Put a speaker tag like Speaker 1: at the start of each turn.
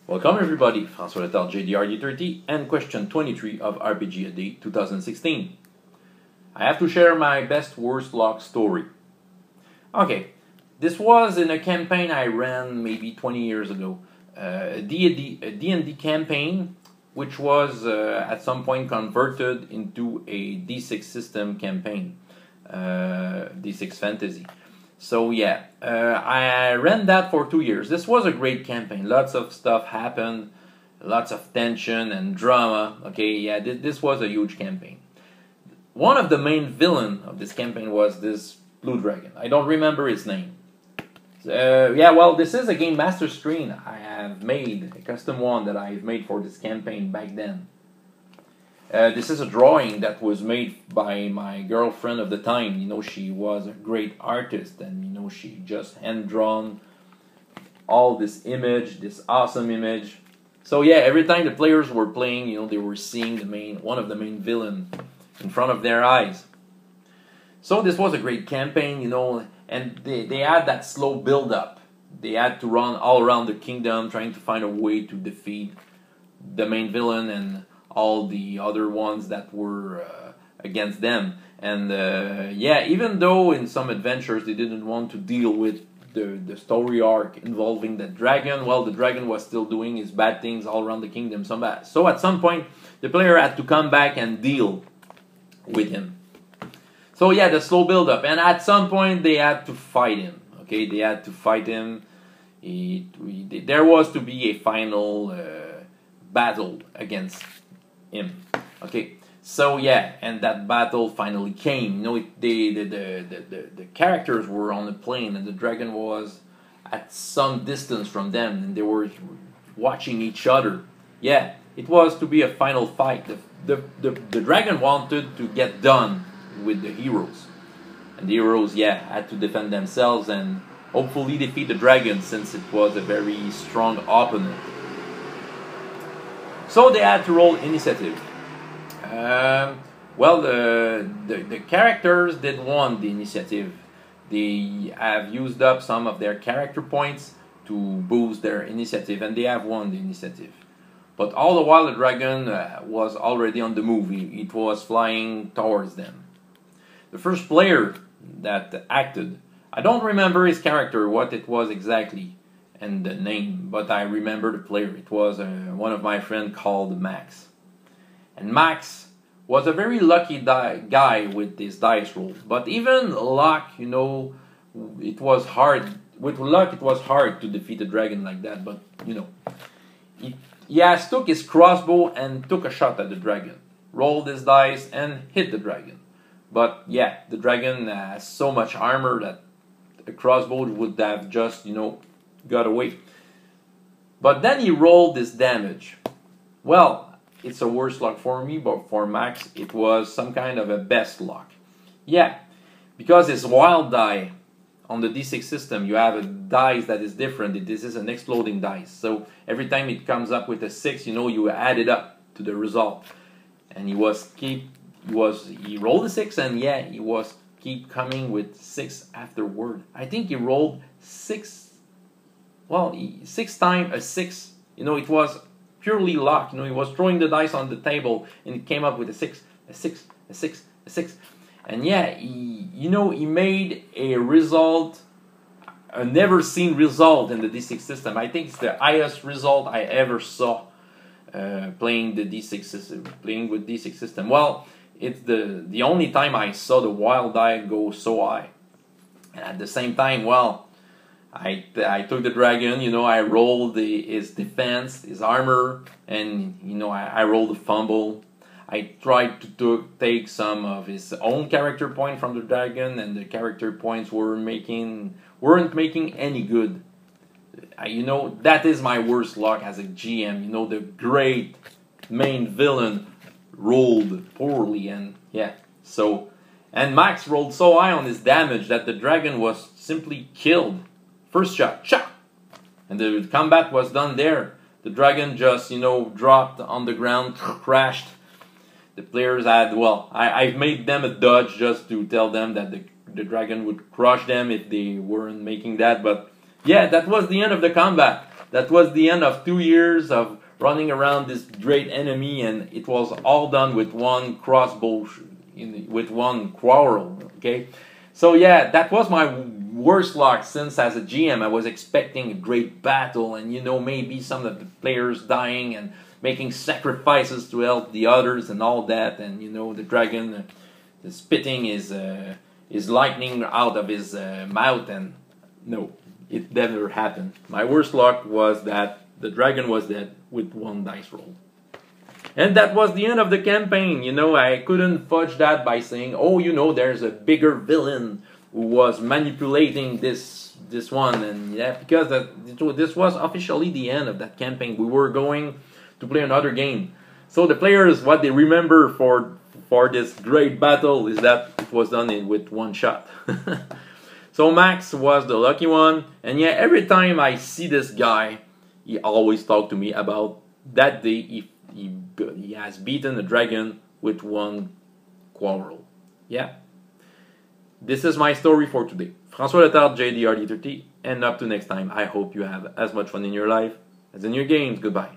Speaker 1: Welcome everybody, François Letard, JDRD30, and question 23 of RPG A Day 2016. I have to share my best worst luck story. Okay, this was in a campaign I ran maybe 20 years ago. A D&D campaign, which was at some point converted into a D6 system campaign, D6 Fantasy. So yeah, I ran that for 2 years. This was a great campaign. Lots of stuff happened, lots of tension and drama. Okay, yeah, this was a huge campaign. One of the main villain of this campaign was this blue dragon. I don't remember his name. Yeah, well, this is a Game Master screen I have made, a custom one that I've made for this campaign back then. This is a drawing that was made by my girlfriend of the time. You know, she was a great artist, and you know, she just hand-drawn all this image, this awesome image. So yeah, every time the players were playing, you know, they were seeing one of the main villain in front of their eyes. So this was a great campaign, you know, and they had that slow build-up. They had to run all around the kingdom trying to find a way to defeat the main villain and all the other ones that were against them. And yeah, even though in some adventures they didn't want to deal with the story arc involving the dragon, well, the dragon was still doing his bad things all around the kingdom. So at some point, the player had to come back and deal with him. So yeah, the slow build-up. And at some point, they had to fight him. Okay, they had to fight him. There was to be a final battle against him. Okay, so yeah, and that battle finally came. You know, the characters were on the plane, and the dragon was at some distance from them, and they were watching each other. Yeah, it was to be a final fight. The dragon wanted to get done with the heroes, and the heroes, yeah, had to defend themselves and hopefully defeat the dragon, since it was a very strong opponent. So they had to roll initiative. Well, the characters did want the initiative. They have used up some of their character points to boost their initiative, and they have won the initiative. But all the while, the dragon was already on the move. It was flying towards them. The first player that acted, I don't remember his character, what it was exactly, and the name, but I remember the player. It was one of my friends called Max. And Max was a very lucky guy with his dice roll. But even luck, you know, it was hard. With luck, it was hard to defeat a dragon like that. But, you know, he took his crossbow and took a shot at the dragon. Rolled his dice and hit the dragon. But, yeah, the dragon has so much armor that a crossbow would have just, you know, got away. But then he rolled this damage. Well, it's a worse luck for me, but for Max it was some kind of a best luck. Yeah, because it's wild die. On the D6 system, you have a dice that is different. This is an exploding dice. So every time it comes up with a 6, you know, you add it up to the result. And he rolled a 6, and yeah, he was keep coming with 6 afterward. I think he rolled 6. Well, 6 times a 6. You know, it was purely luck. You know, he was throwing the dice on the table, and it came up with a 6, a 6, a 6, a 6. And yeah, he made a result, a never seen result in the D6 system. I think it's the highest result I ever saw playing the D6 system, playing with D6 system. Well, it's the only time I saw the wild die go so high. And at the same time, well, I took the dragon, you know, I rolled his defense, his armor, and, you know, I rolled the fumble. I tried to take some of his own character point from the dragon, and the character points weren't making any good. You know, that is my worst luck as a GM. You know, the great main villain rolled poorly, and yeah, so, and Max rolled so high on his damage that the dragon was simply killed. First shot, and the combat was done there. The dragon just, you know, dropped on the ground, crashed. The players had, well, I've made them a dodge just to tell them that the dragon would crush them if they weren't making that. But yeah, that was the end of the combat. That was the end of 2 years of running around this great enemy, and it was all done with one crossbow, with one quarrel. Okay, so yeah, that was my worst luck, since as a GM I was expecting a great battle, and maybe some of the players dying and making sacrifices to help the others and all that, and the dragon spitting his lightning out of his mouth, and no, it never happened. My worst luck was that the dragon was dead with one dice roll. And that was the end of the campaign. I couldn't fudge that by saying, oh, there's a bigger villain who was manipulating this one, and yeah, because this was officially the end of that campaign. We were going to play another game. So the players, what they remember for this great battle is that it was done with one shot. So Max was the lucky one, and yeah, every time I see this guy, he always talks to me about that day he has beaten a dragon with one quarrel. Yeah. This is my story for today. François Letarte, JDRD30, and up to next time, I hope you have as much fun in your life as in your games. Goodbye.